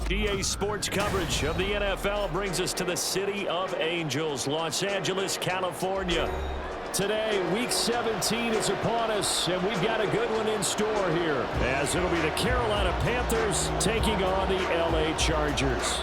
GA Sports coverage of the NFL brings us to the City of Angels, Los Angeles, California. Today, Week 17 is upon us, and we've got a good one in store here, as it'll be the Carolina Panthers taking on the LA Chargers.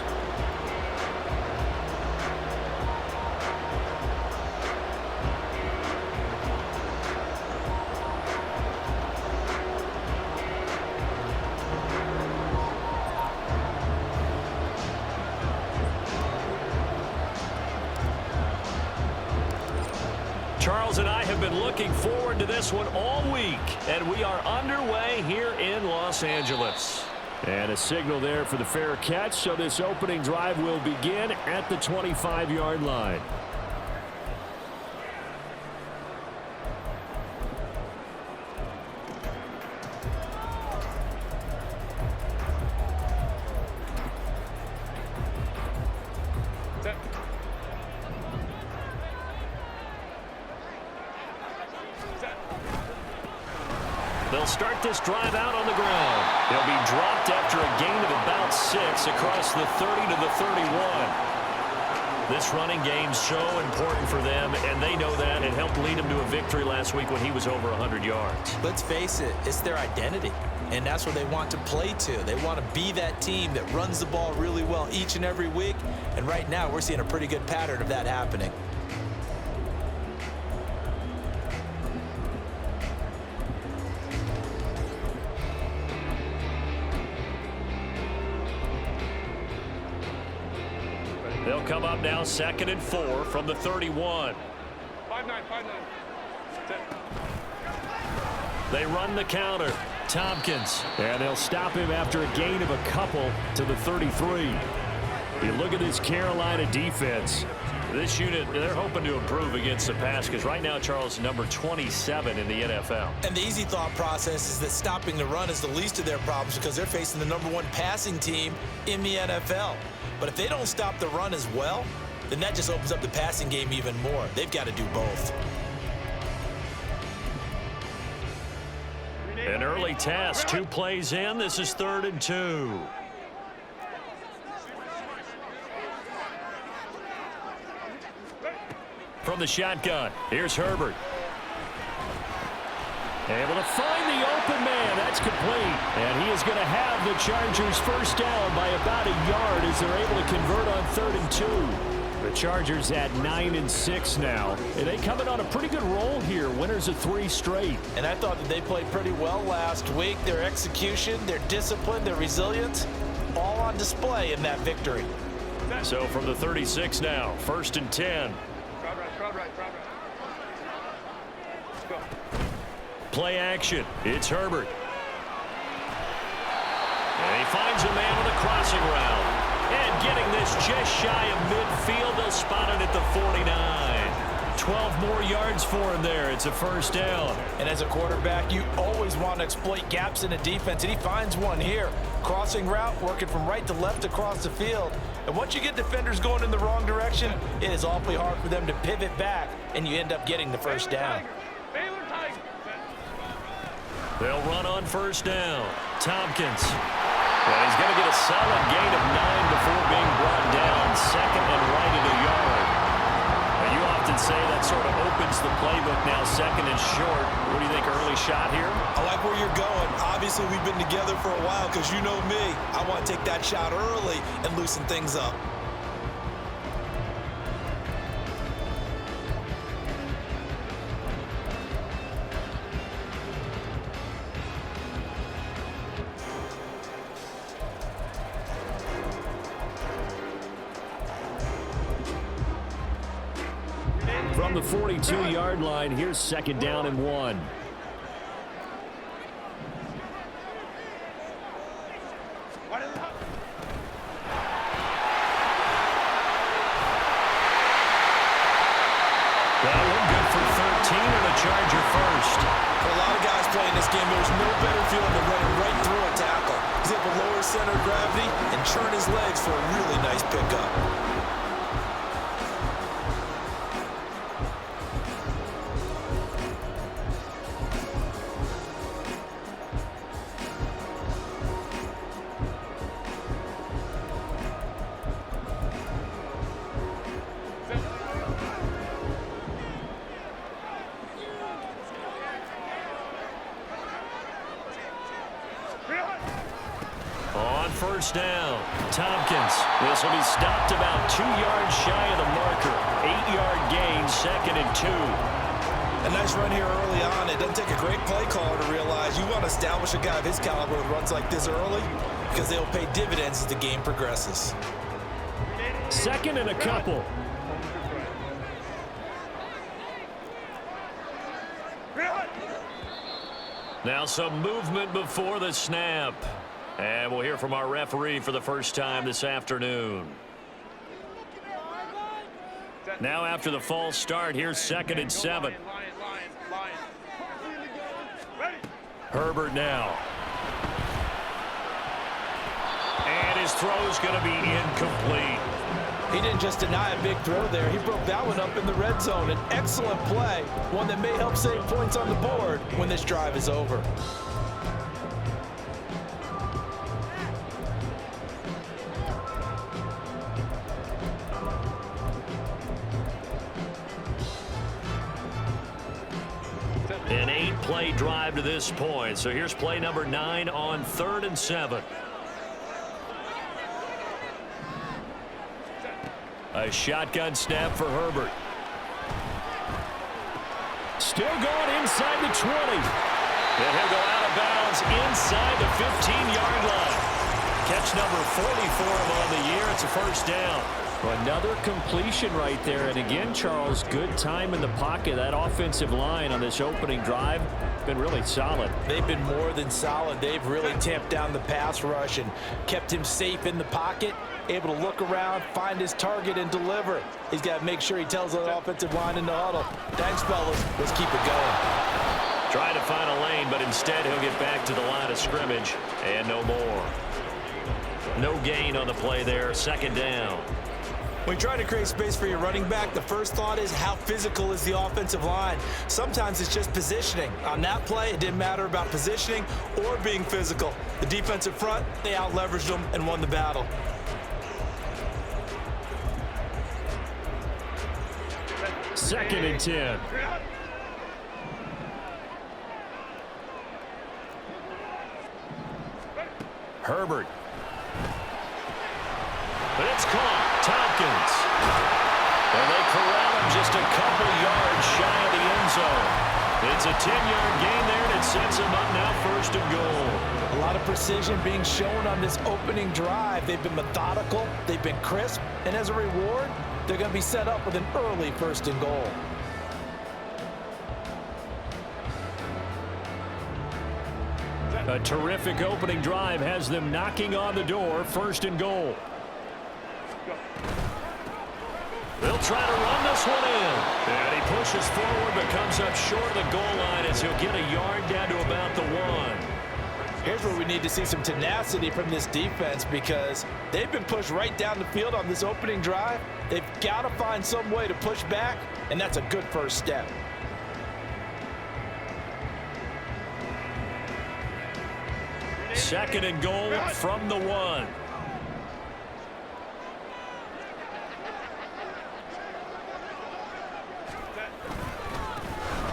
Charles and I have been looking forward to this one all week, and we are underway here in Los Angeles. And a signal there for the fair catch, so this opening drive will begin at the 25-yard line. They'll start this drive out on the ground. They'll be dropped after a gain of about 6 across the 30 to the 31. This running game's so important for them, and they know that. It helped lead them to a victory last week when he was over 100 yards. Let's face it, it's their identity, and that's where they want to play to. They want to be that team that runs the ball really well each and every week, and right now we're seeing a pretty good pattern of that happening. They'll come up now 2nd and 4 from the 31. 5-9. They run the counter. Tompkins. And they'll stop him after a gain of a couple to the 33. You look at this Carolina defense. This unit, they're hoping to improve against the pass because right now, Charles, number 27 in the NFL. And the easy thought process is that stopping the run is the least of their problems because they're facing the #1 passing team in the NFL. But if they don't stop the run as well, then that just opens up the passing game even more. They've got to do both. An early task, 2 plays in. This is 3rd and 2. From the shotgun, here's Herbert. Able to find the open man. That's complete. And he is going to have the Chargers first down by about a yard as they're able to convert on 3rd and 2. The Chargers at 9-6 now. And they come in on a pretty good roll here. Winners of 3 straight. And I thought that they played pretty well last week. Their execution, their discipline, their resilience, all on display in that victory. So from the 36 now, 1st and 10. Crowd right. Let's go. Play action. It's Herbert. And he finds a man on the crossing route. And getting this just shy of midfield, they'll spot it at the 49. 12 more yards for him there. It's a first down. And as a quarterback, you always want to exploit gaps in a defense, and he finds one here. Crossing route, working from right to left across the field. And once you get defenders going in the wrong direction, it is awfully hard for them to pivot back, and you end up getting the first down. They'll run on first down. Tompkins. And he's going to get a solid gain of 9 before being brought down. 2nd and right at a yard. And you often say that sort of opens the playbook now, 2nd and short. What do you think, early shot here? I like where you're going. Obviously, we've been together for a while because you know me. I want to take that shot early and loosen things up. From the 42-yard line, here's 2nd down and 1. That one good for 13 and a Charger first. For a lot of guys playing this game, there's no better feeling than running right through a tackle. He's able to lower center of gravity and churn his legs for a really nice pickup. first down. Tompkins. This will be stopped about 2 yards shy of the marker. 8-yard gain, 2nd and 2. A nice run here early on. It doesn't take a great play caller to realize you want to establish a guy of his caliber with runs like this early because they'll pay dividends as the game progresses. 2nd and a couple. Now some movement before the snap. And we'll hear from our referee for the first time this afternoon. Now after the false start, here's 2nd and 7. Herbert now. And his throw's going to be incomplete. He didn't just deny a big throw there. He broke that one up in the red zone. An excellent play, one that may help save points on the board when this drive is over. An 8-play drive to this point. So here's play number 9 on 3rd and 7. A shotgun snap for Herbert. Still going inside the 20. And he'll go out of bounds inside the 15-yard line. Catch number 44 on the year. It's a first down. Another completion right there. And again, Charles, good time in the pocket. That offensive line on this opening drive been really solid. They've been more than solid. They've really tamped down the pass rush and kept him safe in the pocket, able to look around, find his target, and deliver. He's got to make sure he tells the offensive line in the huddle, thanks, fellas. Let's keep it going. Trying to find a lane, but instead he'll get back to the line of scrimmage. And no more. No gain on the play there. 2nd down. When you're trying to create space for your running back, the first thought is how physical is the offensive line. Sometimes it's just positioning. On that play, it didn't matter about positioning or being physical. The defensive front, they out-leveraged them and won the battle. Second and 10. Herbert. But it's caught. Tompkins. And they corral him just a couple yards shy of the end zone. It's a 10-yard gain there, and it sets him up now 1st and goal. A lot of precision being shown on this opening drive. They've been methodical, they've been crisp, and as a reward, they're going to be set up with an early 1st and goal. A terrific opening drive has them knocking on the door. 1st and goal. They'll try to run this one in. And he pushes forward but comes up short of the goal line as he'll get a yard down to about the 1. Here's where we need to see some tenacity from this defense because they've been pushed right down the field on this opening drive. They've got to find some way to push back, and that's a good first step. Second and goal from the 1.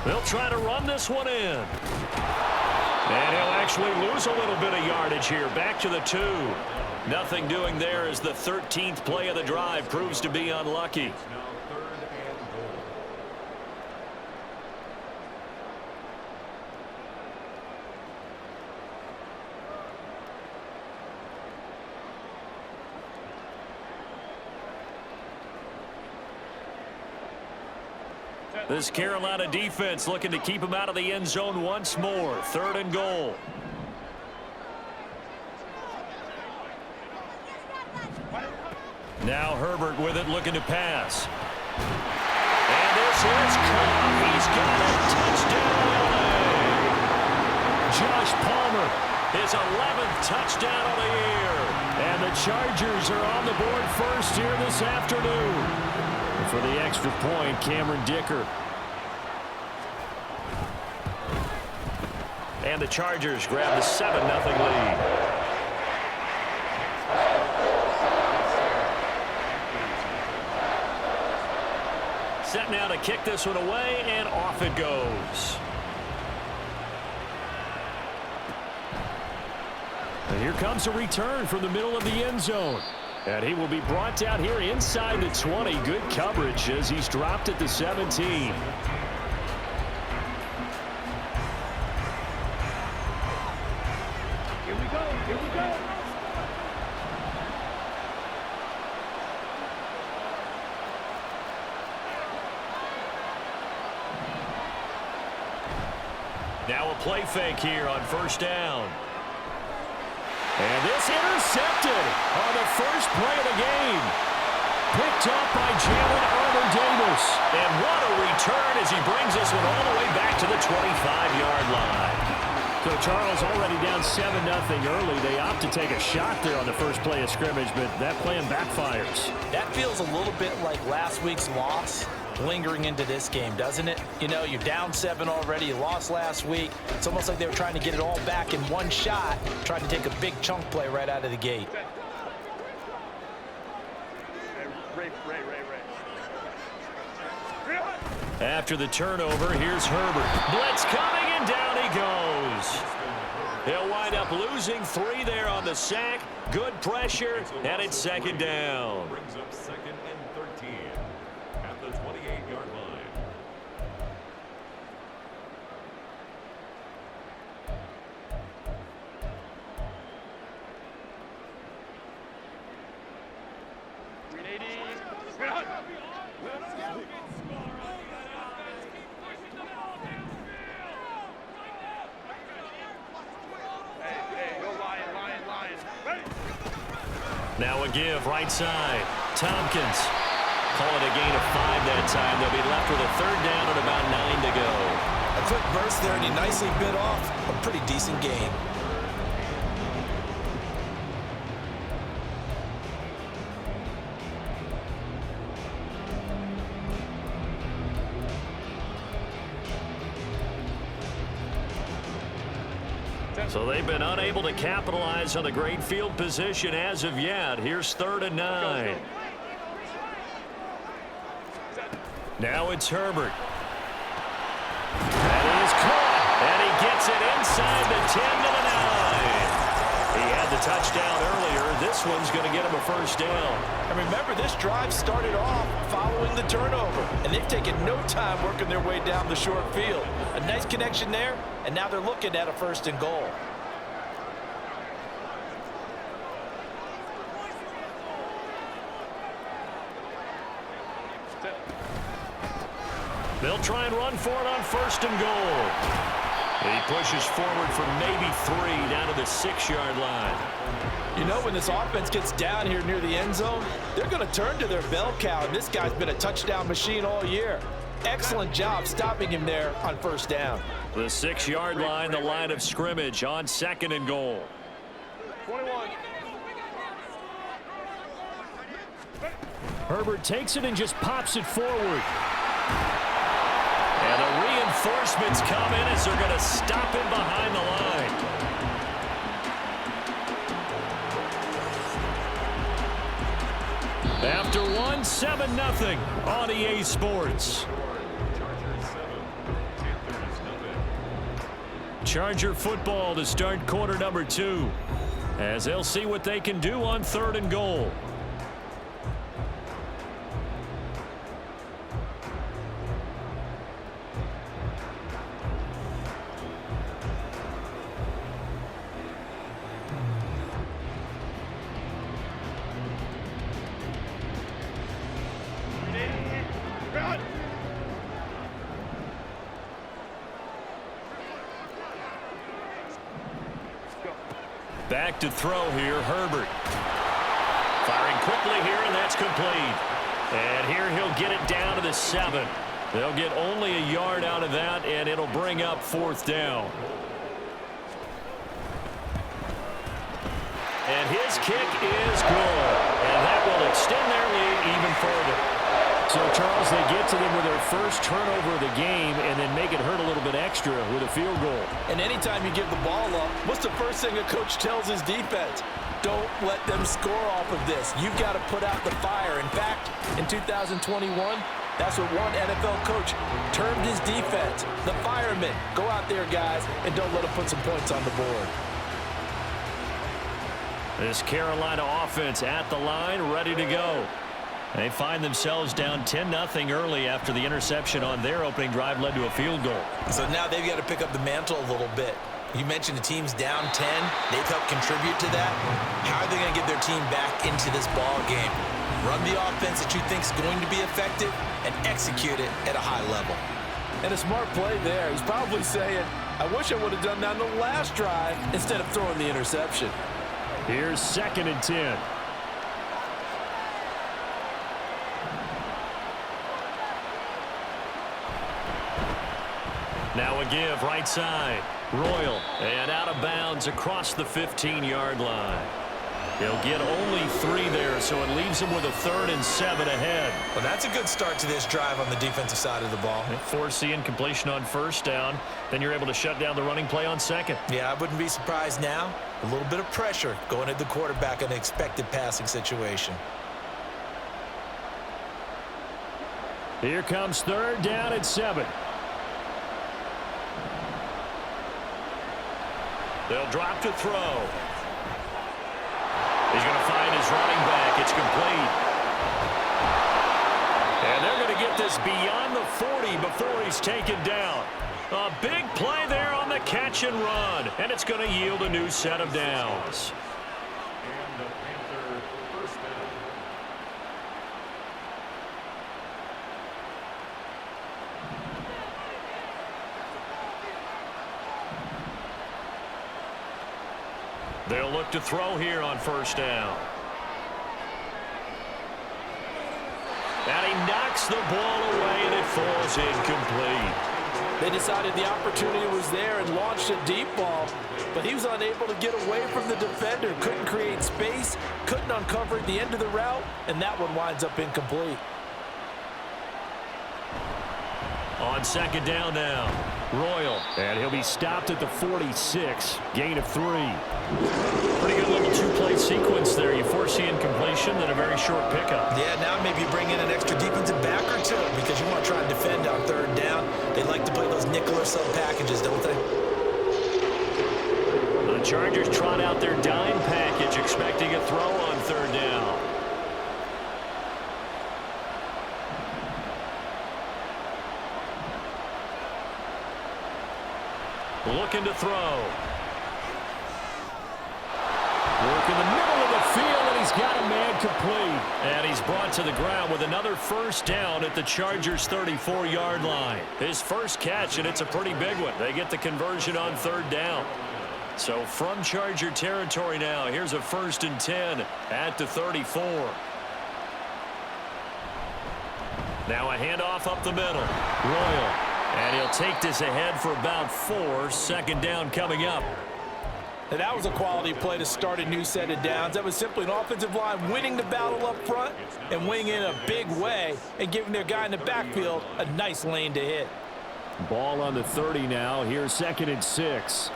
They'll try to run this one in. And he'll actually lose a little bit of yardage here. Back to the 2. Nothing doing there as the 13th play of the drive proves to be unlucky. This Carolina defense looking to keep him out of the end zone once more. 3rd and goal. Now Herbert with it, looking to pass. And this is caught. He's got a touchdown. Josh Palmer, his 11th touchdown of the year. And the Chargers are on the board first here this afternoon. For the extra point, Cameron Dicker. And the Chargers grab the 7-0 lead. Set now to kick this one away, and off it goes. here comes a return from the middle of the end zone. And he will be brought down here inside the 20. Good coverage as he's dropped at the 17. Here we go. Here we go. Now a play fake here on first down. And this intercepted on the first play of the game. Picked up by Jalen Armour-Davis. And what a return as he brings this one all the way back to the 25-yard line. So Charles already down 7-0 early. They opt to take a shot there on the first play of scrimmage, but that plan backfires. That feels a little bit like last week's loss lingering into this game, doesn't it? You know, you're down 7 already. You lost last week. It's almost like they were trying to get it all back in one shot, trying to take a big chunk play right out of the gate. Ray. After the turnover, here's Herbert. Blitz coming, and down he goes. He'll wind up losing 3 there on the sack. Good pressure, and it's second down. Brings up 2nd and 13 at the 28-yard line. Now a give right side. Tompkins. Call it a gain of 5 that time. They'll be left with a third down and about 9 to go. A quick burst there, and he nicely bit off a pretty decent gain. So they've been unable to capitalize on the great field position as of yet. Here's 3rd and 9. Now it's Herbert. That is caught, and he gets it inside the 10 to the 9. He had the touchdown earlier. This one's going to get him a first down. And remember, this drive started off following the turnover, and they've taken no time working their way down the short field. A nice connection there, and now they're looking at a 1st and goal. They'll try and run for it on 1st and goal. He pushes forward for maybe 3 down to the 6-yard line. You know, when this offense gets down here near the end zone, they're going to turn to their bell cow, and this guy's been a touchdown machine all year. Excellent job stopping him there on 1st down. The 6-yard line, the line of scrimmage on 2nd and goal. 21. Herbert takes it and just pops it forward. And the reinforcements come in as they're going to stop him behind the line. After 7-0 on EA Sports. Charger football to start quarter number 2, as they'll see what they can do on 3rd and goal. Back to throw here, Herbert. Firing quickly here, and that's complete. And here he'll get it down to the 7. They'll get only a yard out of that, and it'll bring up 4th down. And his kick is good. And that will extend their lead even further. So, Charles, they get to them with their first turnover of the game and then make it hurt a little bit extra with a field goal. And anytime you give the ball up, what's the first thing a coach tells his defense? Don't let them score off of this. You've got to put out the fire. In fact, in 2021, that's what one NFL coach termed his defense. The firemen. Go out there, guys, and don't let them put some points on the board. This Carolina offense at the line, ready to go. They find themselves down 10-0 early after the interception on their opening drive led to a field goal. So now they've got to pick up the mantle a little bit. You mentioned the team's down 10. They've helped contribute to that. How are they going to get their team back into this ball game? Run the offense that you think is going to be effective and execute it at a high level. And a smart play there. He's probably saying, I wish I would have done that on the last drive instead of throwing the interception. Here's 2nd and 10. Now a give right side. Royal and out of bounds across the 15-yard line. He'll get only 3 there, so it leaves him with a 3rd and 7 ahead. Well, that's a good start to this drive on the defensive side of the ball. Force the incompletion on 1st down. Then you're able to shut down the running play on 2nd. Yeah, I wouldn't be surprised now. A little bit of pressure going at the quarterback in an expected passing situation. Here comes 3rd down and 7. They'll drop to throw. He's going to find his running back. It's complete. And they're going to get this beyond the 40 before he's taken down. A big play there on the catch and run. And it's going to yield a new set of downs. And the Panther first down. They'll look to throw here on 1st down. And he knocks the ball away, and it falls incomplete. They decided the opportunity was there and launched a deep ball, but he was unable to get away from the defender, couldn't create space, couldn't uncover the end of the route, and that one winds up incomplete. On 2nd down now, Royal, and he'll be stopped at the 46, gain of 3. Pretty good little 2-play sequence there. You force the incompletion, then a very short pickup. Yeah, now maybe you bring in an extra defensive back or 2 because you want to try and defend on 3rd down. They like to play those nickel or sub packages, don't they? The Chargers trot out their dime package, expecting a throw on 3rd down. Looking to throw. Work in the middle of the field, and he's got a man complete. And he's brought to the ground with another 1st down at the Chargers' 34-yard line. His first catch, and it's a pretty big one. They get the conversion on 3rd down. So from Charger territory now, here's a 1st and 10 at the 34. Now a handoff up the middle. Royal. And he'll take this ahead for about 4. 2nd down coming up. And that was a quality play to start a new set of downs. That was simply an offensive line winning the battle up front and winning in a big way and giving their guy in the backfield a nice lane to hit. Ball on the 30 now. Here's 2nd and 6.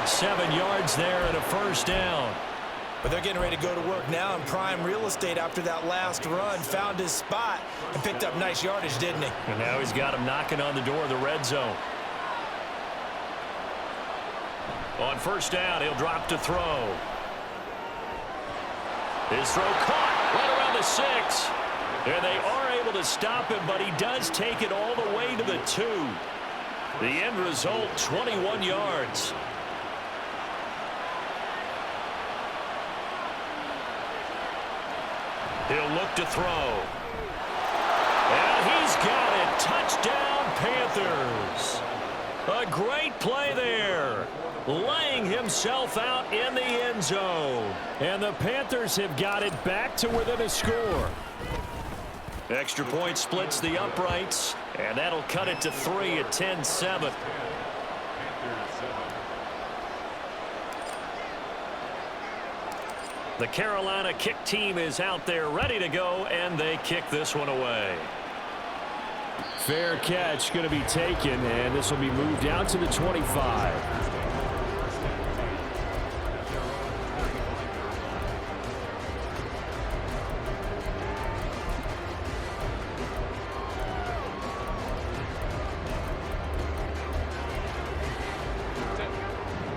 Seven yards there and a 1st down. But they're getting ready to go to work now in prime real estate after that last run. Found his spot and picked up nice yardage, didn't he? And now he's got him knocking on the door of the red zone. On 1st down, he'll drop to throw. His throw caught right around the 6. And they are able to stop him, but he does take it all the way to the 2. The end result, 21 yards. He'll look to throw. And he's got it. Touchdown, Panthers. A great play there. Laying himself out in the end zone. And the Panthers have got it back to within a score. Extra point splits the uprights. And that'll cut it to 3 at 10-7. The Carolina kick team is out there ready to go, and they kick this one away. Fair catch going to be taken, and this will be moved out to the 25.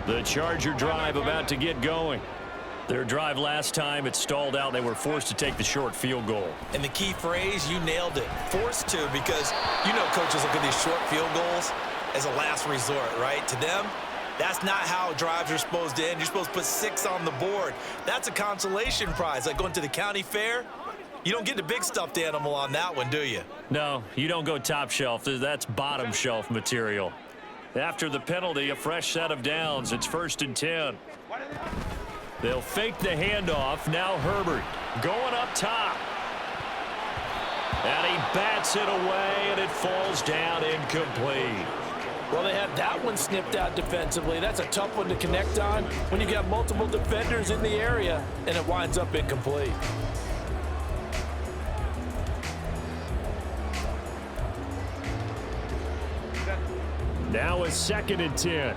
The Charger drive about to get going. Their drive last time, it stalled out. They were forced to take the short field goal. And the key phrase, you nailed it. Forced to, because you know coaches look at these short field goals as a last resort, right? To them, that's not how drives are supposed to end. You're supposed to put 6 on the board. That's a consolation prize. Like going to the county fair, you don't get the big stuffed animal on that one, do you? No, you don't go top shelf. That's bottom shelf material. After the penalty, a fresh set of downs. It's 1st and 10. They'll fake the handoff. Now Herbert going up top. And he bats it away, and it falls down incomplete. Well, they had that one snipped out defensively. That's a tough one to connect on when you got multiple defenders in the area, and it winds up incomplete. Now a 2nd and 10.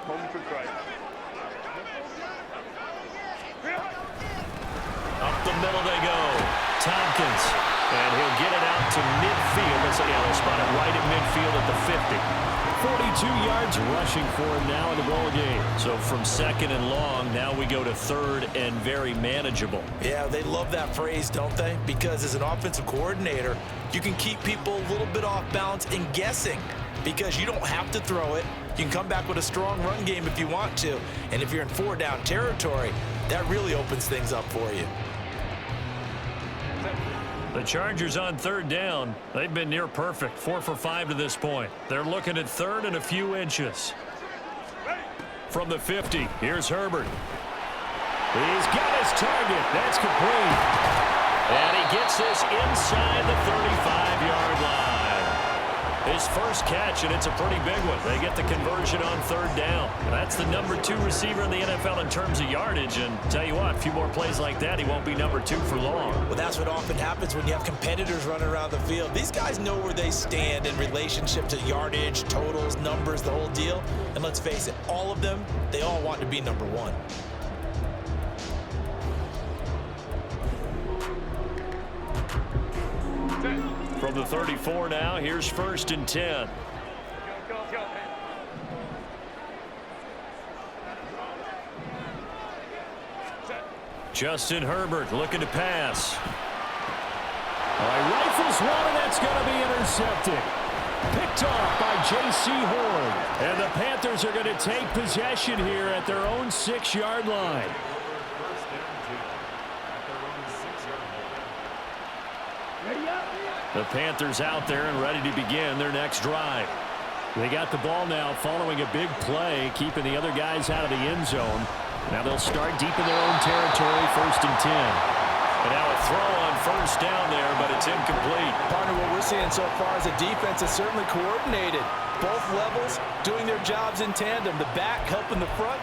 Home to try. Up the middle they go. Tompkins. And he'll get it out to midfield. They'll spot it right at midfield at the 50. 42 yards rushing for him now in the ball game. So from 2nd and long, now we go to 3rd and very manageable. Yeah, they love that phrase, don't they? Because as an offensive coordinator, you can keep people a little bit off balance and guessing because you don't have to throw it. You can come back with a strong run game if you want to. And if you're in 4-down territory, that really opens things up for you. The Chargers on 3rd down. They've been near perfect, 4 for 5 to this point. They're looking at 3rd and a few inches. From the 50, here's Herbert. He's got his target. That's complete. And he gets this inside the 35-yard line. His first catch, and it's a pretty big one. They get the conversion on 3rd down. That's the number 2 receiver in the NFL in terms of yardage. And tell you what, a few more plays like that, he won't be number 2 for long. Well, that's what often happens when you have competitors running around the field. These guys know where they stand in relationship to yardage, totals, numbers, the whole deal. And let's face it, all of them, they all want to be number 1. From the 34 now, here's 1st and 10. Go. Justin Herbert looking to pass. All right, rifles one, and that's going to be intercepted. Picked off by J.C. Horn. And the Panthers are going to take possession here at their own 6-yard line. The Panthers out there and ready to begin their next drive. They got the ball now following a big play, keeping the other guys out of the end zone. Now they'll start deep in their own territory, 1st and 10. And now a throw on 1st down there, but it's incomplete. Partner, what we're seeing so far is a defense is certainly coordinated. Both levels doing their jobs in tandem. The back helping the front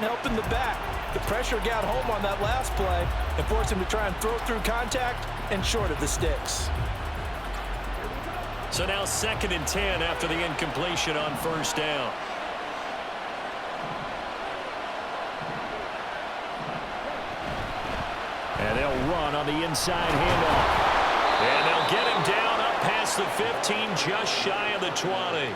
helping the back. The pressure got home on that last play and forced him to try and throw through contact and short of the sticks. So now 2nd and 10 after the incompletion on 1st down. And they'll run on the inside handoff. And they'll get him down up past the 15, just shy of the 20.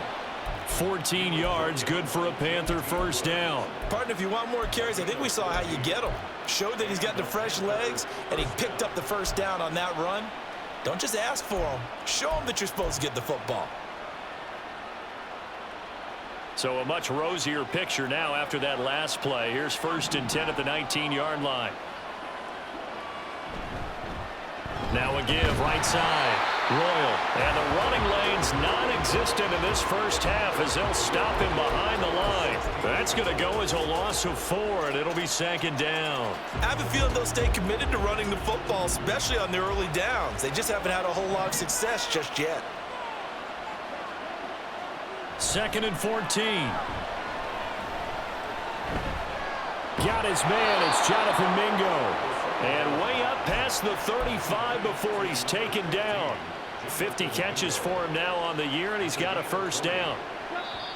14 yards, good for a Panther 1st down. Partner, if you want more carries, I think we saw how you get them. Showed that he's got the fresh legs, and he picked up the 1st down on that run. Don't just ask for them. Show them that you're supposed to get the football. So a much rosier picture now after that last play. Here's 1st and 10 at the 19-yard line. Now a give, right side. Royal. And the running lane's non-existent in this first half as they'll stop him behind the line. That's going to go as a loss of 4, and it'll be 2nd down. I have a feeling they'll stay committed to running the football, especially on their early downs. They just haven't had a whole lot of success just yet. 2nd and 14. Got his man. It's Jonathan Mingo. And way up past the 35 before he's taken down. 50 catches for him now on the year, and he's got a 1st down.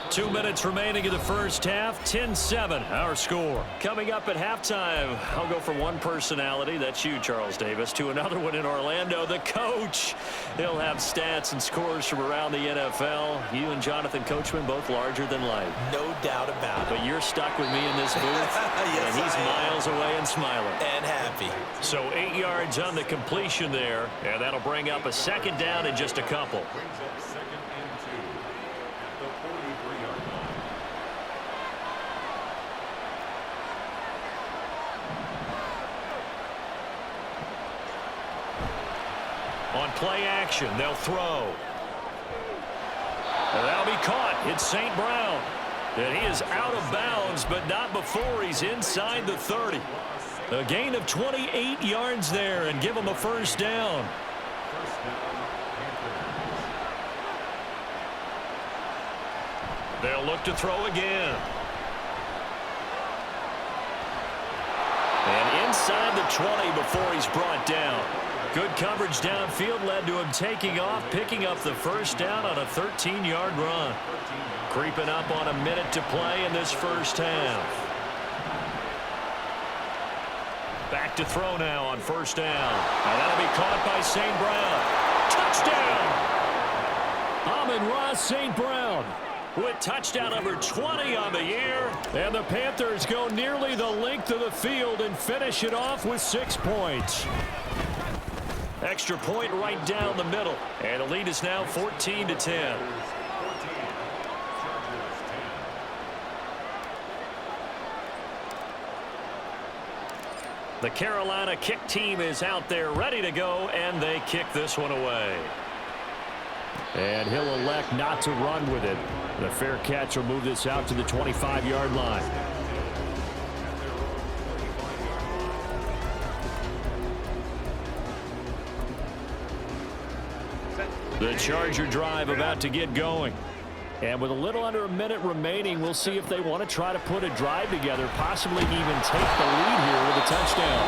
2 minutes remaining in the first half. 10-7, our score. Coming up at halftime, I'll go from one personality, that's you, Charles Davis, to another one in Orlando, the coach. He'll have stats and scores from around the NFL. You and Jonathan Coachman both larger than life. No doubt about it. But you're stuck with me in this booth, yes, and he's miles away and smiling. And happy. So 8 yards on the completion there, and that'll bring up a second down in just a couple. Brings up second and 2 at the 43-yard line. On play action, they'll throw. And that'll be caught. It's St. Brown. And he is out of bounds, but not before he's inside the 30. A gain of 28 yards there, and give him a first down. First down, Panthers. They'll look to throw again. And inside the 20 before he's brought down. Good coverage downfield led to him taking off, picking up the first down on a 13-yard run. Creeping up on a minute to play in this first half. Back to throw now on first down. And that'll be caught by St. Brown. Touchdown! Amon-Ra St. Brown with touchdown number 20 on the year. And the Panthers go nearly the length of the field and finish it off with 6 points. Extra point right down the middle. And the lead is now 14-10. The Carolina kick team is out there ready to go, and they kick this one away. And he'll elect not to run with it. The fair catch will move this out to the 25-yard line. The Charger drive about to get going. And with a little under a minute remaining, we'll see if they want to try to put a drive together, possibly even take the lead here with a touchdown.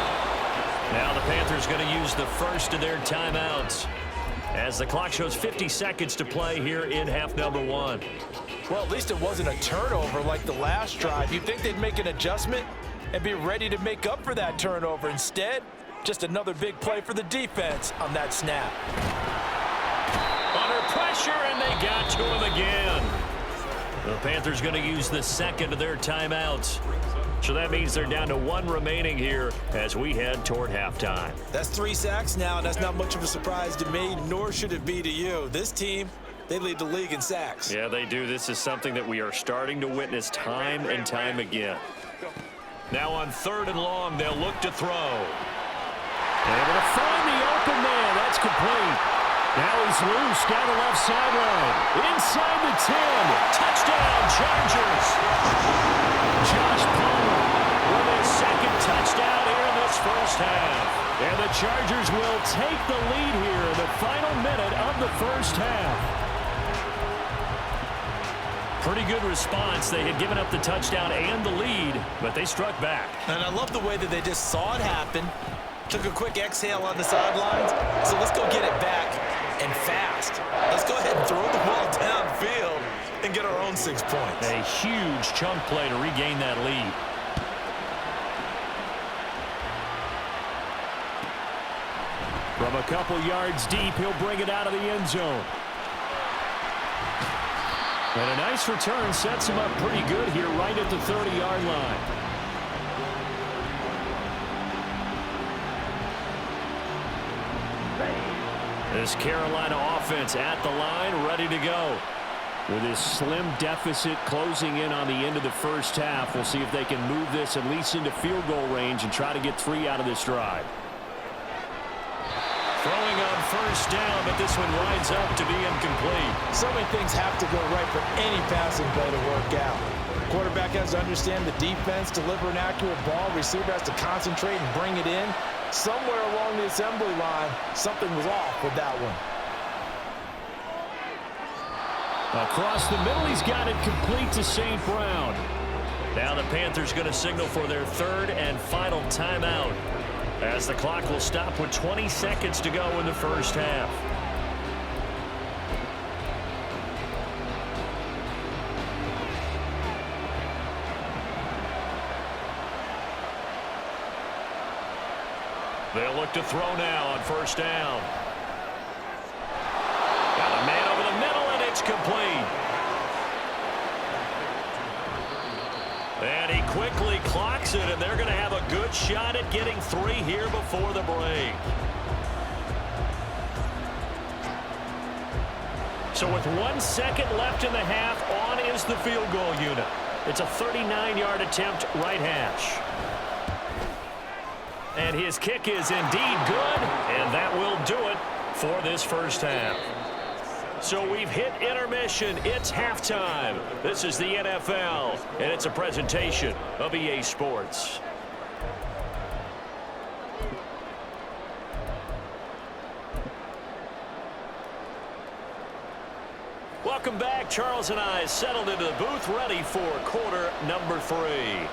Now the Panthers going to use the first of their timeouts as the clock shows 50 seconds to play here in half number 1. Well, at least it wasn't a turnover like the last drive. You'd think they'd make an adjustment and be ready to make up for that turnover. Instead, just another big play for the defense on that snap. Under pressure, and they got to him again. The Panthers going to use the second of their timeouts. So that means they're down to 1 remaining here as we head toward halftime. That's 3 sacks now, and that's not much of a surprise to me, nor should it be to you. This team, they lead the league in sacks. Yeah, they do. This is something that we are starting to witness time and time again. Now on 3rd and long, they'll look to throw. Able to find the open man. That's complete. Now he's loose down the left sideline. Inside the 10. Touchdown, Chargers. Josh Palmer with his second touchdown here in this first half. And the Chargers will take the lead here in the final minute of the first half. Pretty good response. They had given up the touchdown and the lead, but they struck back. And I love the way that they just saw it happen. Took a quick exhale on the sidelines. So let's go get it back and fast. Let's go ahead and throw the ball downfield and get our own 6 points. A huge chunk play to regain that lead. From a couple yards deep, he'll bring it out of the end zone. And a nice return sets him up pretty good here right at the 30-yard line. This Carolina offense at the line, ready to go. With his slim deficit closing in on the end of the first half, we'll see if they can move this at least into field goal range and try to get 3 out of this drive. Throwing on first down, but this one winds up to be incomplete. So many things have to go right for any passing play to work out. Quarterback has to understand the defense, deliver an accurate ball. Receiver has to concentrate and bring it in. Somewhere along the assembly line, something was off with that one. Across the middle, he's got it complete to St. Brown. Now the Panthers going to signal for their 3rd and final timeout, as the clock will stop with 20 seconds to go in the first half. They'll look to throw now on first down. Got a man over the middle, and it's complete. And he quickly clocks it, and they're going to have a good shot at getting 3 here before the break. So with 1 second left in the half, on is the field goal unit. It's a 39-yard attempt, right hash. And his kick is indeed good, and that will do it for this first half. So we've hit intermission. It's halftime. This is the NFL, and it's a presentation of EA Sports. Welcome back. Charles and I settled into the booth, ready for quarter number 3.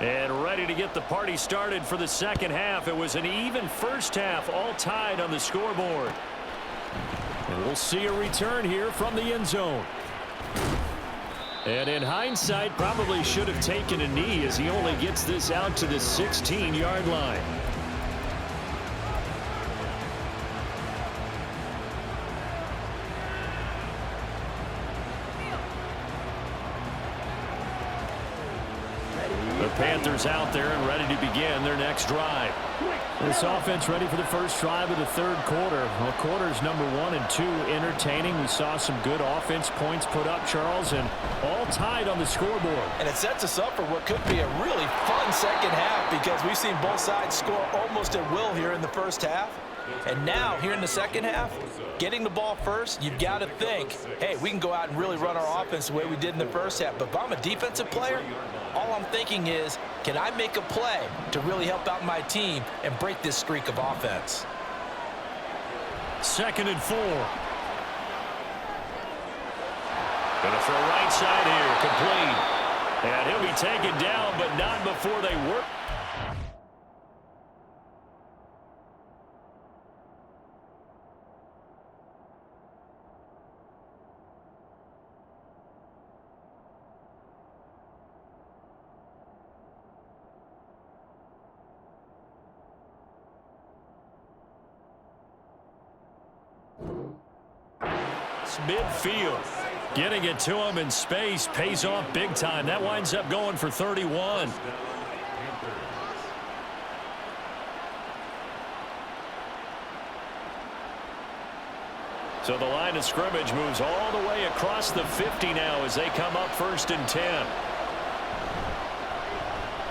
And ready to get the party started for the second half. It was an even first half, all tied on the scoreboard. And we'll see a return here from the end zone. And in hindsight, probably should have taken a knee as he only gets this out to the 16-yard line. Panthers out there and ready to begin their next drive. This offense ready for the first drive of the third quarter. Well, quarters number 1 and 2 entertaining. We saw some good offense points put up, Charles, and all tied on the scoreboard. And it sets us up for what could be a really fun second half because we've seen both sides score almost at will here in the first half. And now, here in the second half, getting the ball first, you've got to think, hey, we can go out and really run our offense the way we did in the first half. But if I'm a defensive player, all I'm thinking is, can I make a play to really help out my team and break this streak of offense? 2nd and 4. Gonna throw right side here, complete. And he'll be taken down, but not before they work. Midfield. Getting it to him in space pays off big time. That winds up going for 31. So the line of scrimmage moves all the way across the 50 now as they come up 1st and 10.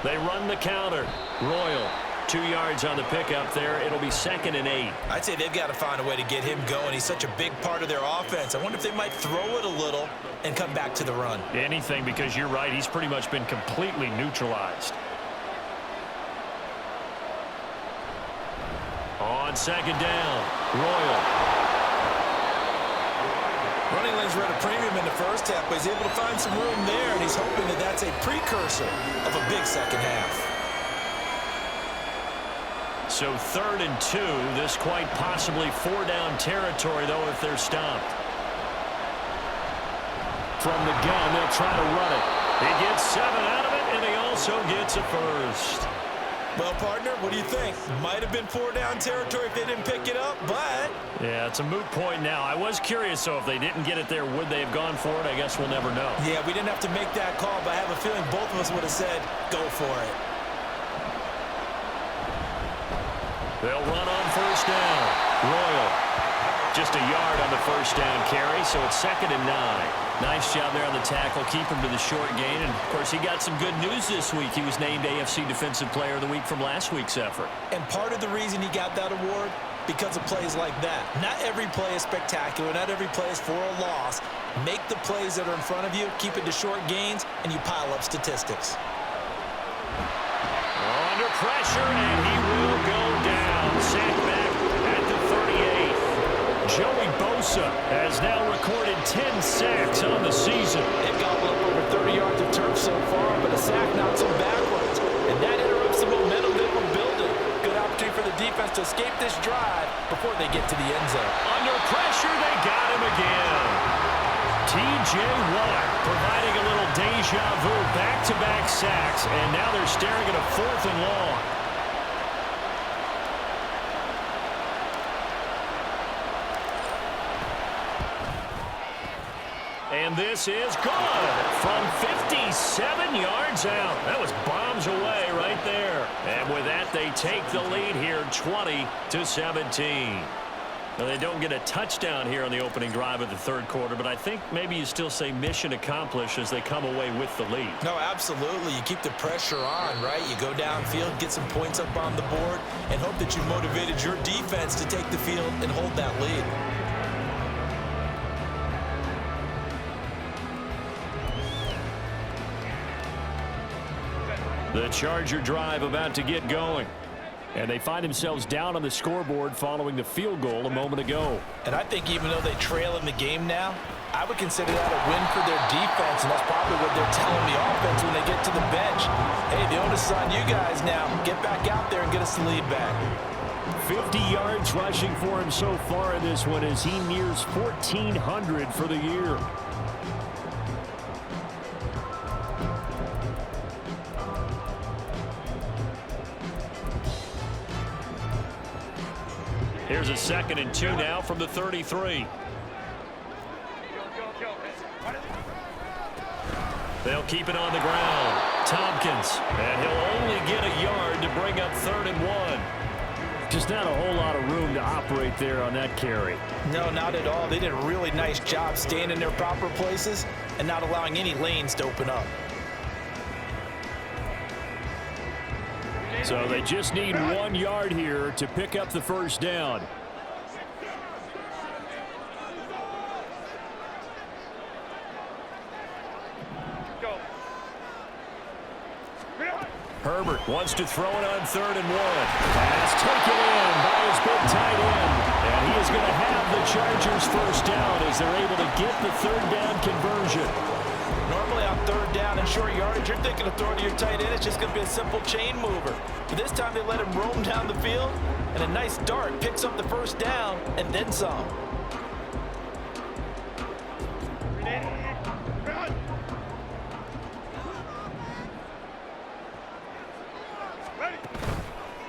They run the counter. Royal. 2 yards on the pickup there. It'll be 2nd and 8. I'd say they've got to find a way to get him going. He's such a big part of their offense. I wonder if they might throw it a little and come back to the run. Anything, because you're right. He's pretty much been completely neutralized. On 2nd down, Royal. Running lanes were at a premium in the first half, but he's able to find some room there, and he's hoping that that's a precursor of a big second half. So 3rd and 2. This quite possibly 4-down territory, though, if they're stopped. From the gun, they'll try to run it. He gets 7 out of it, and he also gets a first. Well, partner, what do you think? Might have been 4-down territory if they didn't pick it up, but... Yeah, it's a moot point now. I was curious, so if they didn't get it there, would they have gone for it? I guess we'll never know. Yeah, we didn't have to make that call, but I have a feeling both of us would have said, go for it. They'll run on 1st down. Royal. Just a yard on the 1st down carry, so it's 2nd and 9. Nice job there on the tackle. Keep him to the short gain. And, of course, he got some good news this week. He was named AFC Defensive Player of the Week from last week's effort. And part of the reason he got that award, because of plays like that. Not every play is spectacular. Not every play is for a loss. Make the plays that are in front of you, keep it to short gains, and you pile up statistics. Under pressure, and he will go down. Sack back at the 38. Joey Bosa has now recorded 10 sacks on the season. They've got up over 30 yards of turf so far, but a sack knocks them backwards. And that interrupts the momentum they were building. Good opportunity for the defense to escape this drive before they get to the end zone. Under pressure, they got him again. T.J. Watt providing a little deja vu, back-to-back sacks, and now they're staring at a 4th and long. And this is good from 57 yards out. That was bombs away right there. And with that, they take the lead here 20-17. Now, they don't get a touchdown here on the opening drive of the third quarter, but I think maybe you still say mission accomplished as they come away with the lead. No, absolutely. You keep the pressure on, right? You go downfield, get some points up on the board, and hope that you motivated your defense to take the field and hold that lead. The Charger drive about to get going. And they find themselves down on the scoreboard following the field goal a moment ago. And I think even though they trail in the game now, I would consider that a win for their defense, and that's probably what they're telling the offense when they get to the bench. Hey, the onus is on you guys now. Get back out there and get us the lead back. 50 yards rushing for him so far in this one as he nears 1,400 for the year. Here's a 2nd and 2 now from the 33. They'll keep it on the ground. Tompkins, and he'll only get a yard to bring up 3rd and 1. Just not a whole lot of room to operate there on that carry. No, not at all. They did a really nice job staying in their proper places and not allowing any lanes to open up. So they just need 1 yard here to pick up the first down. Herbert wants to throw it on 3rd and 1. Pass taken in by his big tight end. And he is going to have the Chargers first down as they're able to get the 3rd down conversion. Normally on 3rd down and short yardage, you're thinking of throwing to your tight end. It's just going to be a simple chain mover. But this time they let him roam down the field, and a nice dart picks up the first down and then some.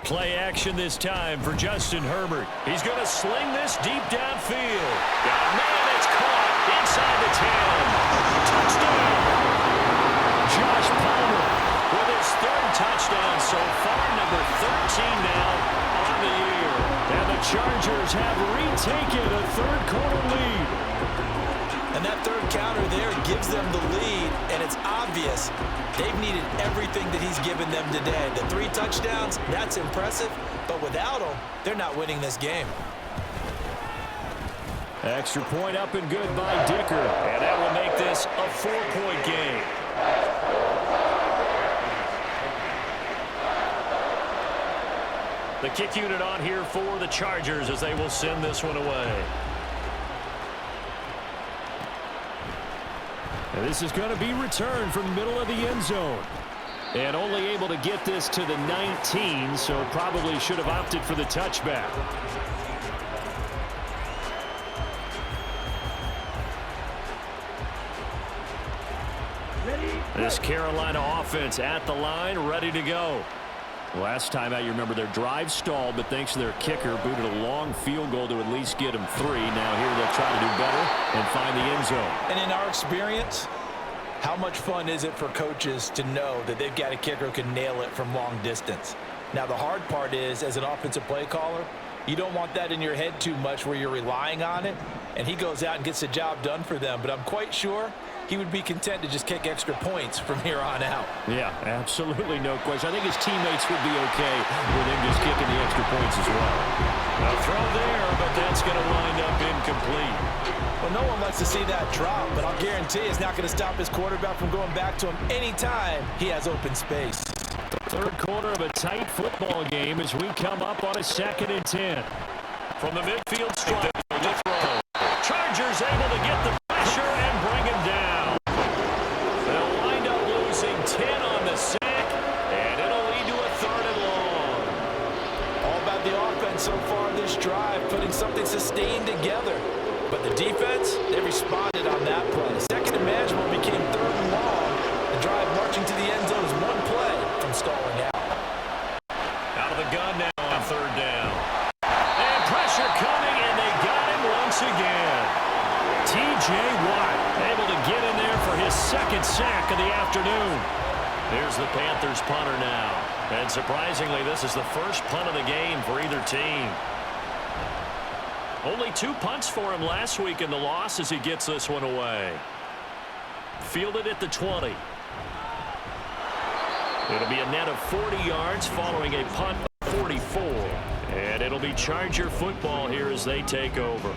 Play action this time for Justin Herbert. He's going to sling this deep downfield. Oh, man, it's caught inside the 10. Touchdown. Josh Palmer with his 3rd touchdown so far, number 13 now on the year. And the Chargers have retaken a third quarter lead. And that 3rd counter there gives them the lead, and it's obvious they've needed everything that he's given them today. The 3 touchdowns, that's impressive, but without him, they're not winning this game. Extra point up and good by Dicker, and that will make this a 4-point game. The kick unit on here for the Chargers as they will send this one away. And this is going to be returned from the middle of the end zone. And only able to get this to the 19, so probably should have opted for the touchback. This Carolina offense at the line, ready to go. Last time out, you remember their drive stalled, but thanks to their kicker, booted a long field goal to at least get them 3. Now here they'll try to do better and find the end zone. And in our experience, how much fun is it for coaches to know that they've got a kicker who can nail it from long distance? Now, the hard part is, as an offensive play caller, you don't want that in your head too much where you're relying on it, and he goes out and gets the job done for them. But I'm quite sure he would be content to just kick extra points from here on out. Yeah, absolutely no question. I think his teammates would be okay with him just kicking the extra points as well. A throw there, but that's going to wind up incomplete. Well, no one likes to see that drop, but I'll guarantee it's not going to stop his quarterback from going back to him anytime he has open space. Third quarter of a tight football game as we come up on a 2nd and 10. From the midfield stripe, to throw. Chargers able to get the pressure and bring him down. They'll wind up losing 10 on the sack, and it'll lead to a 3rd and long. All about the offense so far this drive, putting something sustained together. But the defense, they responded on that play. Second and manageable became 3rd and long. The drive marching to the end zone is one play from stalling out. Out of the gun now on 3rd down. And pressure coming, and they got him once again. T.J. Watt able to get in there for his 2nd sack of the afternoon. Here's the Panthers punter now. And surprisingly, this is the first punt of the game for either team. Only 2 punts for him last week in the loss as he gets this one away. Fielded at the 20. It'll be a net of 40 yards following a punt of 44. And it'll be Charger football here as they take over.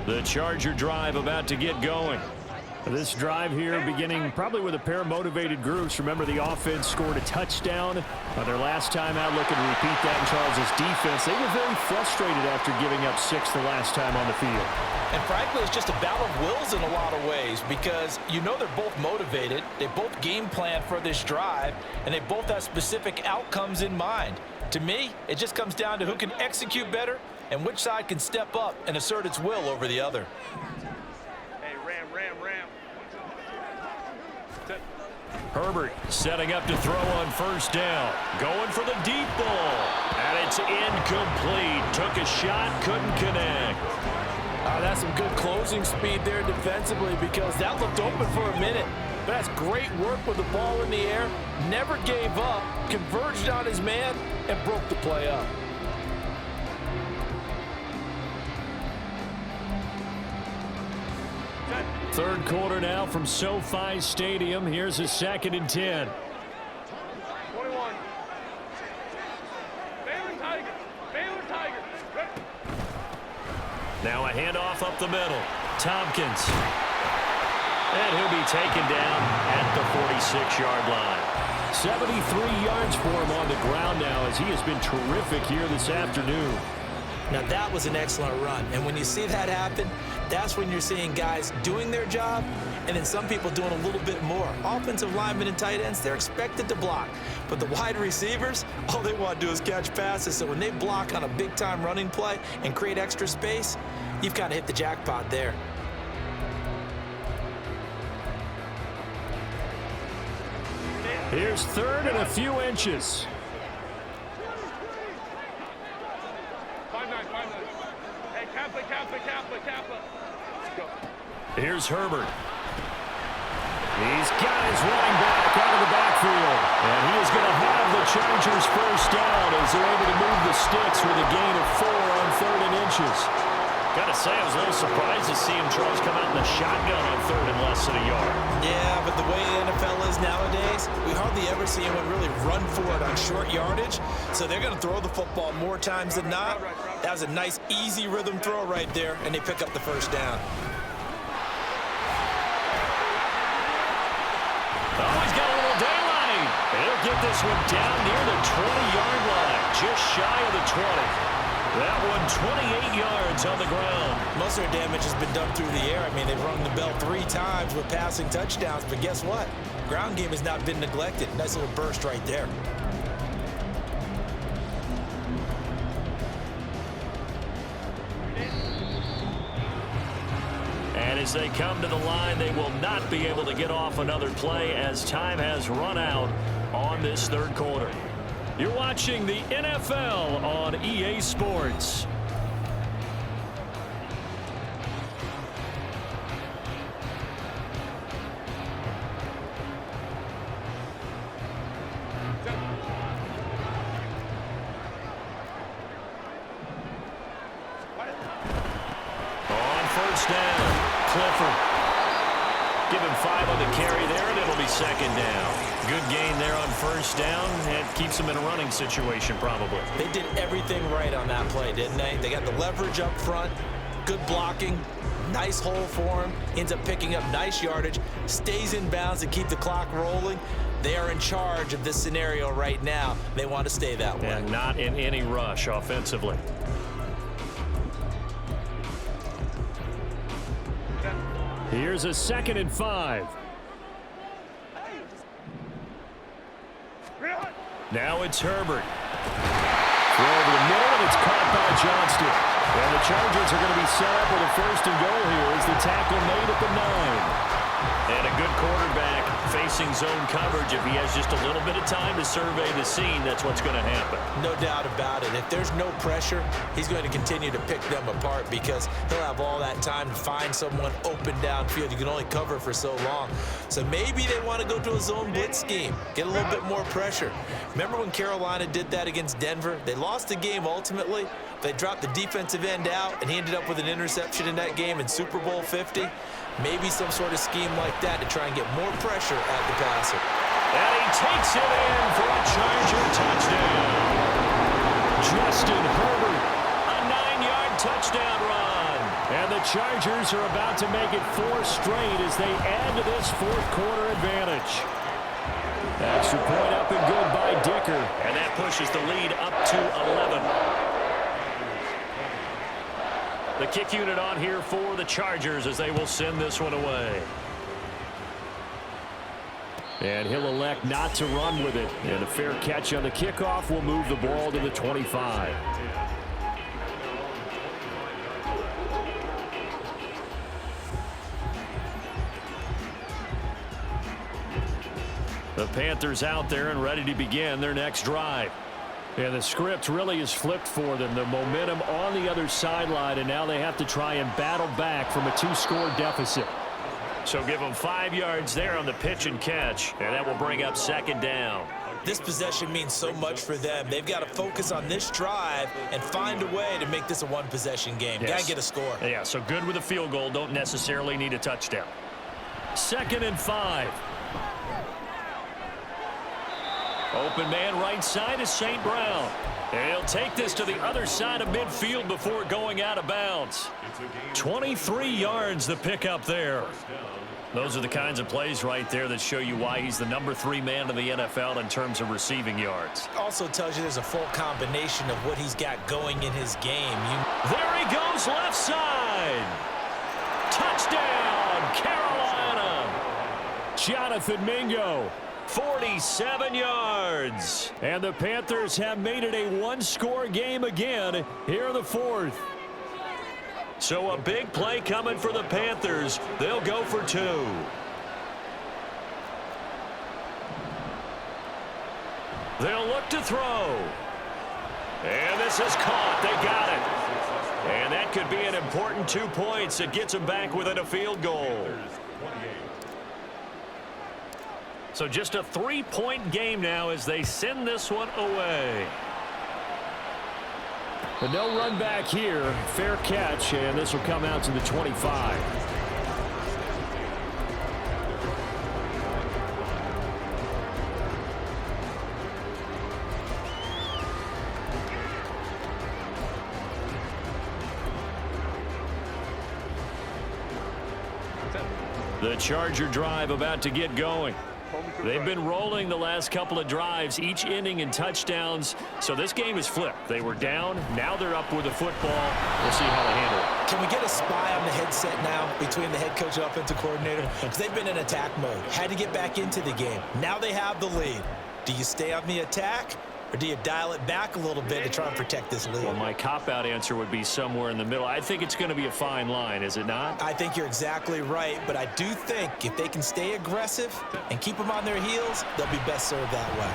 The Charger drive about to get going. This drive here beginning probably with a pair of motivated groups. Remember, the offense scored a touchdown on their last time out, looking to repeat that in Charles' defense. They were very frustrated after giving up 6 the last time on the field. And frankly, it's just a battle of wills in a lot of ways because you know they're both motivated, they both game plan for this drive, and they both have specific outcomes in mind. To me, it just comes down to who can execute better and which side can step up and assert its will over the other. Hey, ram. Herbert setting up to throw on 1st down. Going for the deep ball. And it's incomplete. Took a shot, couldn't connect. That's some good closing speed there defensively because that looked open for a minute. But that's great work with the ball in the air. Never gave up, converged on his man, and broke the play up. Third quarter now from SoFi Stadium. Here's a 2nd and 10. 21. Baylor Tigers. Now a handoff up the middle. Tompkins. And he'll be taken down at the 46-yard line. 73 yards for him on the ground now as he has been terrific here this afternoon. Now that was an excellent run, and when you see that happen, that's when you're seeing guys doing their job and then some people doing a little bit more. Offensive linemen and tight ends, they're expected to block, but the wide receivers, all they want to do is catch passes. So when they block on a big-time running play and create extra space, you've kind of hit the jackpot there. Here's 3rd and a few inches. 5-9. Hey, Kappa. Let's go. Here's Herbert. He's got his running back out of the backfield. And he is going to have the Chargers 1st down as they're able to move the sticks with a gain of 4 on 3rd and inches. Gotta say, I was a little surprised to see him, Charles, come out in the shotgun on 3rd and less than a yard. Yeah, but the way the NFL is nowadays, we hardly ever see anyone really run for it on short yardage. So they're going to throw the football more times than not. That was a nice, easy rhythm throw right there, and they pick up the 1st down. Oh, he's got a little daylight. He'll get this one down near the 20-yard line, just shy of the 20. That one 28 yards on the ground. Most of their damage has been done through the air. I mean, they've rung the bell 3 times with passing touchdowns, but guess what? Ground game has not been neglected. Nice little burst right there. And as they come to the line, they will not be able to get off another play as time has run out on this 3rd quarter. You're watching the NFL on EA Sports. On 1st down, Clifford. Give him 5 on the carry there, and it'll be second down. Good gain there on first down. It keeps them in a running situation, probably. They did everything right on that play, didn't they? They got the leverage up front, good blocking, nice hole for him, ends up picking up nice yardage, stays in bounds to keep the clock rolling. They are in charge of this scenario right now. They want to stay that way. And not in any rush offensively. Here's a 2nd and 5. Now it's Herbert. Throw over the middle, and it's caught by Johnston. And the Chargers are going to be set up with a 1st and goal here as the tackle made at the 9. And a good quarterback facing zone coverage. If he has just a little bit of time to survey the scene, that's what's going to happen. No doubt about it. If there's no pressure, he's going to continue to pick them apart because he'll have all that time to find someone open downfield. You can only cover for so long. So maybe they want to go to a zone blitz scheme, get a little bit more pressure. Remember when Carolina did that against Denver? They lost the game ultimately. They dropped the defensive end out, and he ended up with an interception in that game in Super Bowl 50. Maybe some sort of scheme like that to try and get more pressure at the passer. And he takes it in for a Charger touchdown. Justin Herbert, a 9-yard touchdown run. And the Chargers are about to make it 4 straight as they add to this 4th quarter advantage. Extra point up and good by Dicker. And that pushes the lead up to 11. The kick unit on here for the Chargers as they will send this one away. And he'll elect not to run with it. And a fair catch on the kickoff will move the ball to the 25. The Panthers out there and ready to begin their next drive. And the script really is flipped for them. The momentum on the other sideline, and now they have to try and battle back from a 2-score deficit. So give them 5 yards there on the pitch and catch, and that will bring up 2nd down. This possession means so much for them. They've got to focus on this drive and find a way to make this a 1-possession game. Yes. Got to get a score. Yeah, so good with a field goal. Don't necessarily need a touchdown. 2nd and 5. Open man right side is St. Brown. And he'll take this to the other side of midfield before going out of bounds. 23 yards the pickup there. Those are the kinds of plays right there that show you why he's the number 3 man in the NFL in terms of receiving yards. Also tells you there's a full combination of what he's got going in his game. There he goes left side. Touchdown, Carolina. Jonathan Mingo. 47 yards. And the Panthers have made it a 1-score game again here in the 4th. So a big play coming for the Panthers. They'll go for 2. They'll look to throw. And this is caught. They got it. And that could be an important 2 points. It gets them back within a field goal. So just a 3-point game now as they send this one away. But no run back here. Fair catch, and this will come out to the 25. The Charger drive about to get going. They've been rolling the last couple of drives, each inning in touchdowns. So this game is flipped. They were down. Now they're up with the football. We'll see how they handle it. Can we get a spy on the headset now between the head coach and offensive coordinator? Because they've been in attack mode. Had to get back into the game. Now they have the lead. Do you stay on the attack? Or do you dial it back a little bit to try and protect this lead? Well, my cop-out answer would be somewhere in the middle. I think it's going to be a fine line, is it not? I think you're exactly right, but I do think if they can stay aggressive and keep them on their heels, they'll be best served that way.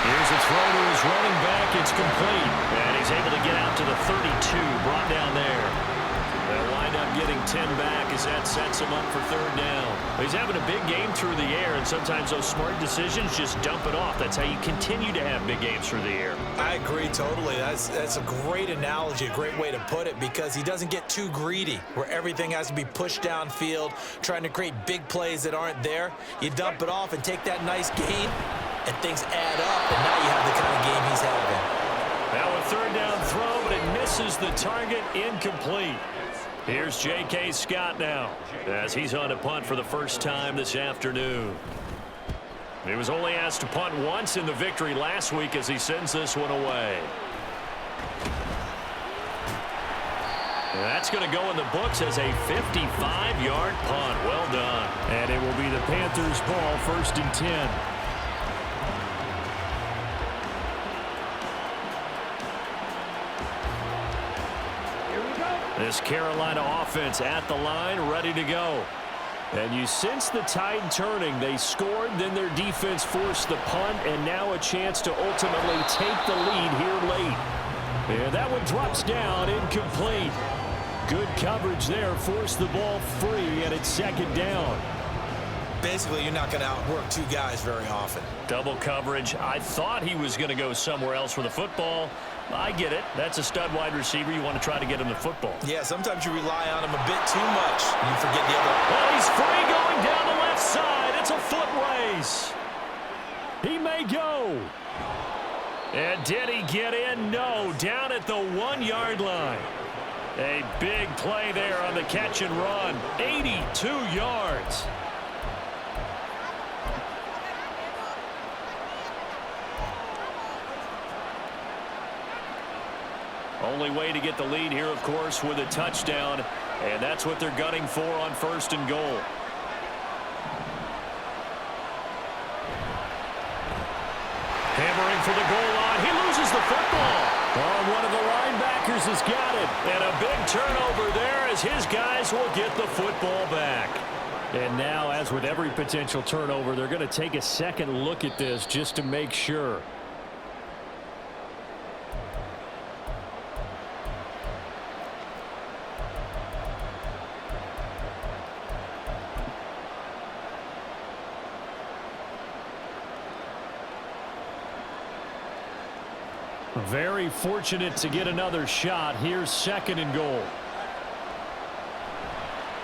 Here's a throw to his running back. It's complete. And he's able to get out to the 32, brought down there. They'll wind up getting 10 back as that sets him up for third down. He's having a big game through the air, and sometimes those smart decisions just dump it off. That's how you continue to have big games through the air. I agree totally. That's a great analogy, a great way to put it, because he doesn't get too greedy where everything has to be pushed downfield, trying to create big plays that aren't there. You dump it off and take that nice gain, and things add up, and now you have the kind of game he's having. Now a third down throw, but it misses the target, incomplete. Here's J.K. Scott now as he's on to punt for the first time this afternoon. He was only asked to punt once in the victory last week as he sends this one away. That's going to go in the books as a 55-yard punt. Well done. And it will be the Panthers' ball, 1st and 10. This Carolina offense at the line, ready to go. And you sense the tide turning. They scored, then their defense forced the punt, and now a chance to ultimately take the lead here late. And that one drops down, incomplete. Good coverage there, forced the ball free, and it's 2nd down. Basically, you're not going to outwork two guys very often. Double coverage. I thought he was going to go somewhere else with the football. I get it. That's a stud wide receiver. You want to try to get him the football. Yeah, sometimes you rely on him a bit too much. You forget the other. Well, he's free going down the left side. It's a foot race. He may go. And did he get in? No, down at the 1-yard line. A big play there on the catch and run. 82 yards. Only way to get the lead here, of course, with a touchdown. And that's what they're gunning for on 1st and goal. Hammering for the goal line. He loses the football. Oh, one of the linebackers has got it. And a big turnover there as his guys will get the football back. And now, as with every potential turnover, they're going to take a second look at this just to make sure. Very fortunate to get another shot. Here's 2nd and goal.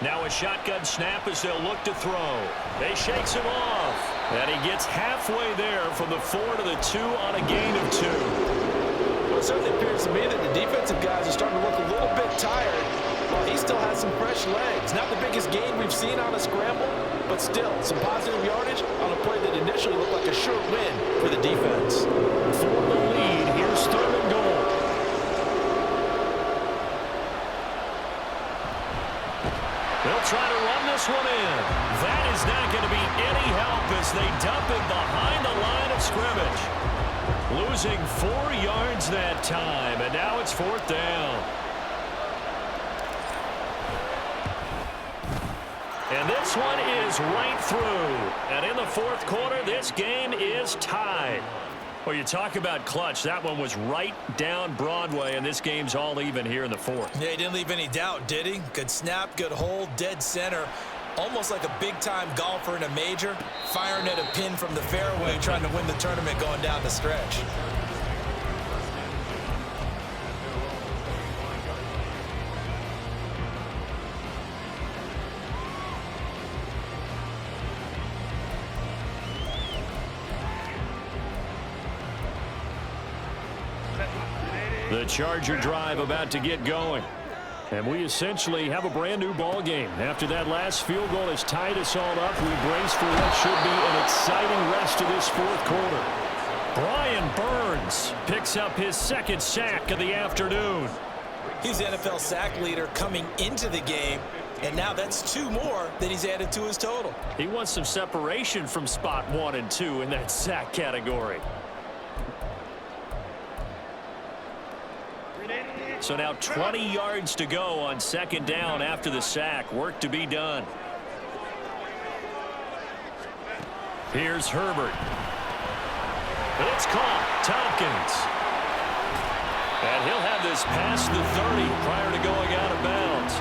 Now a shotgun snap as they'll look to throw. They shakes him off. And he gets halfway there from the 4 to the 2 on a gain of 2. Well, it certainly appears to me that the defensive guys are starting to look a little bit tired, while he still has some fresh legs. Not the biggest gain we've seen on a scramble, but still some positive yardage on a play that initially looked like a sure win for the defense. For the lead, here's 3rd and goal. They'll try to run this one in. That is not going to be any help as they dump it behind the line of scrimmage. Losing 4 yards that time, and now it's 4th down. And this one is right through. And in the 4th quarter, this game is tied. Well, you talk about clutch. That one was right down Broadway, and this game's all even here in the 4th. Yeah, he didn't leave any doubt, did he? Good snap, good hold, dead center. Almost like a big-time golfer in a major, firing at a pin from the fairway, trying to win the tournament going down the stretch. The Charger drive about to get going. And we essentially have a brand new ball game. After that last field goal has tied us all up, we brace for what should be an exciting rest of this 4th quarter. Brian Burns picks up his 2nd sack of the afternoon. He's the NFL sack leader coming into the game, and now that's 2 more that he's added to his total. He wants some separation from spot 1 and 2 in that sack category. So now 20 yards to go on 2nd down after the sack. Work to be done. Here's Herbert. It's caught. Tompkins. And he'll have this past the 30 prior to going out of bounds.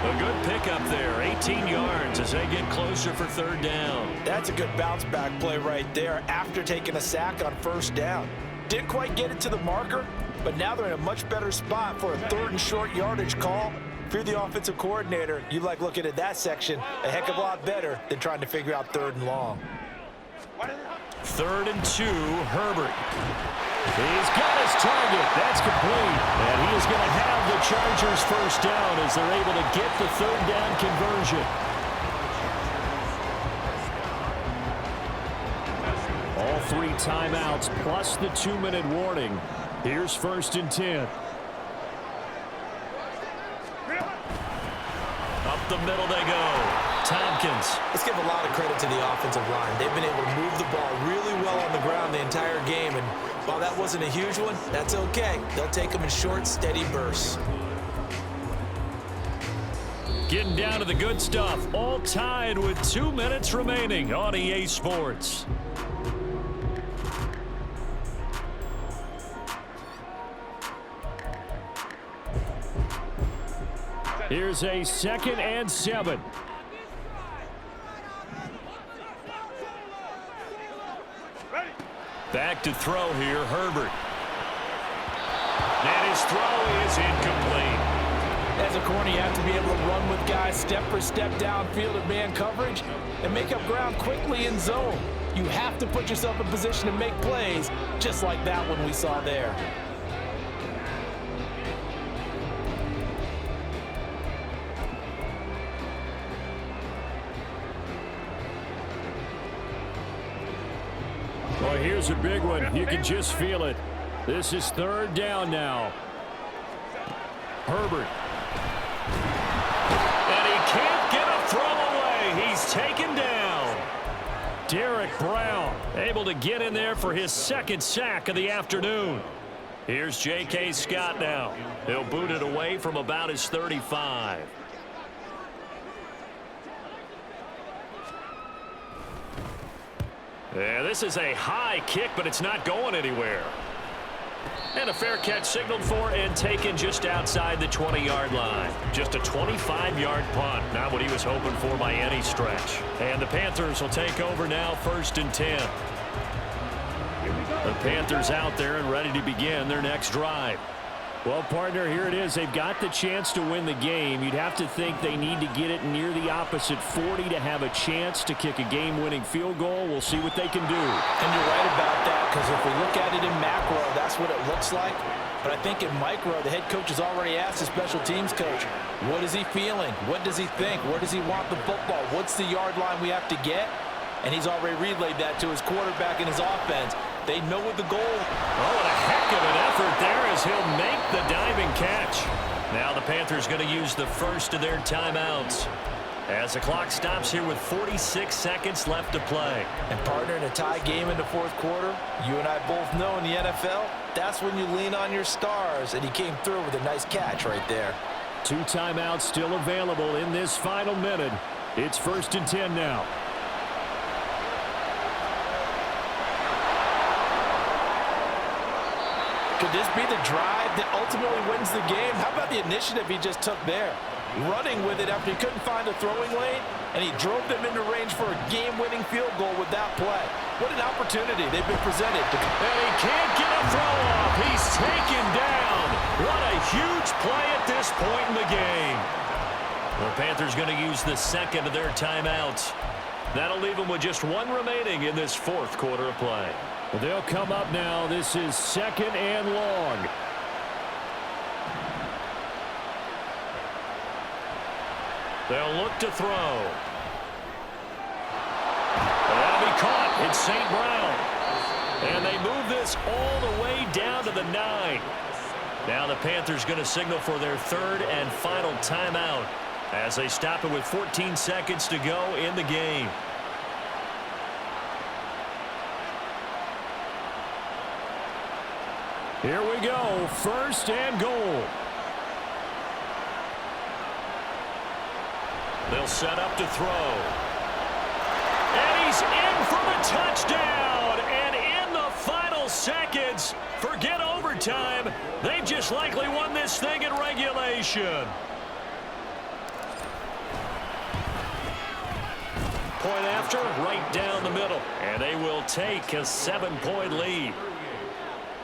A good pickup there, 18 yards as they get closer for third down. That's a good bounce-back play right there after taking a sack on first down. Didn't quite get it to the marker, but now they're in a much better spot for a third and short yardage call. If you're the offensive coordinator, you like looking at that section a heck of a lot better than trying to figure out third and long. 3rd and 2, Herbert. He's got his target. That's complete. And he is going to have the Chargers first down as they're able to get the third down conversion. All 3 timeouts plus the 2-minute warning. Here's 1st and 10. Up the middle they go. Tompkins. Let's give a lot of credit to the offensive line. They've been able to move the ball really well on the ground the entire game, and while that wasn't a huge one, that's okay. They'll take them in short, steady bursts. Getting down to the good stuff. All tied with 2 minutes remaining on EA Sports. Here's a 2nd and 7. Back to throw here, Herbert. And his throw is incomplete. As a corner, you have to be able to run with guys step for step downfield in man coverage and make up ground quickly in zone. You have to put yourself in position to make plays, just like that one we saw there. Well, here's a big one. You can just feel it. This is 3rd down now. Herbert. And he can't get a throw away. He's taken down. Derek Brown able to get in there for his 2nd sack of the afternoon. Here's J.K. Scott now. He'll boot it away from about his 35. Yeah, this is a high kick, but it's not going anywhere. And a fair catch signaled for and taken just outside the 20-yard line. Just a 25-yard punt. Not what he was hoping for by any stretch. And the Panthers will take over now, 1st and 10. The Panthers out there and ready to begin their next drive. Well, partner, here it is. They've got the chance to win the game. You'd have to think they need to get it near the opposite 40 to have a chance to kick a game-winning field goal. We'll see what they can do. And you're right about that, because if we look at it in macro, that's what it looks like. But I think in micro, the head coach has already asked the special teams coach, what is he feeling? What does he think? Where does he want the football? What's the yard line we have to get? And he's already relayed that to his quarterback and his offense. They know what the goal. Oh, and a heck of an effort there as he'll make the diving catch. Now the Panthers going to use the first of their timeouts as the clock stops here with 46 seconds left to play. And partner, in a tie game in the 4th quarter, you and I both know in the NFL, that's when you lean on your stars, and he came through with a nice catch right there. 2 timeouts still available in this final minute. It's 1st and 10 now. Could this be the drive that ultimately wins the game? How about the initiative he just took there? Running with it after he couldn't find a throwing lane, and he drove them into range for a game-winning field goal with that play. What an opportunity they've been presented. And he can't get a throw off. He's taken down. What a huge play at this point in the game. The Panthers going to use the 2nd of their timeouts. That'll leave them with just 1 remaining in this 4th quarter of play. Well, they'll come up now. This is 2nd and long. They'll look to throw. That'll be caught. It's St. Brown. And they move this all the way down to the 9. Now the Panthers going to signal for their 3rd and final timeout as they stop it with 14 seconds to go in the game. Here we go, 1st and goal. They'll set up to throw. And he's in for the touchdown. And in the final final seconds. Forget overtime. They've just likely won this thing in regulation. Point after, right down the middle. And they will take a 7-point lead.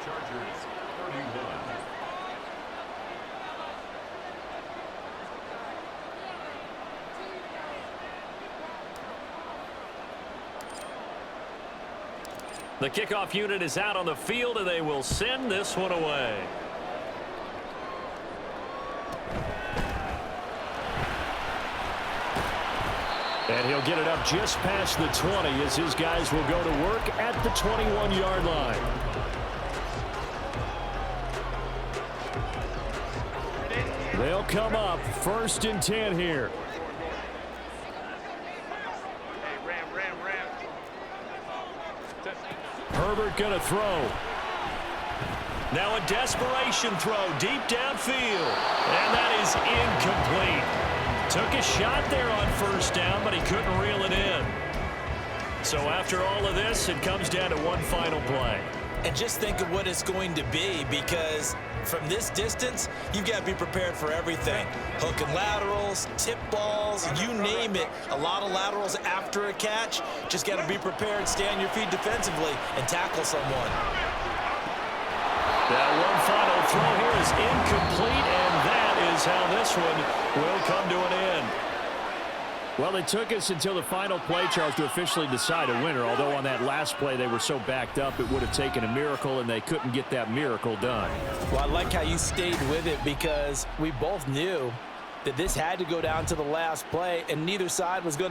Chargers 31. The kickoff unit is out on the field, and they will send this one away. And he'll get it up just past the 20 as his guys will go to work at the 21-yard line. They'll come up 1st and 10 here. Hey, ram. Herbert going to throw. Now a desperation throw deep downfield. And that is incomplete. Took a shot there on 1st down, but he couldn't reel it in. So after all of this, it comes down to one final play. And just think of what it's going to be, because from this distance, you've got to be prepared for everything. Hook and laterals, tip balls, you name it. A lot of laterals after a catch. Just got to be prepared, stay on your feet defensively, and tackle someone. That one final throw here is incomplete, and that is how this one will come to an end. Well, it took us until the final play, Charles, to officially decide a winner, although on that last play they were so backed up it would have taken a miracle, and they couldn't get that miracle done. Well, I like how you stayed with it, because we both knew that this had to go down to the last play, and neither side was going to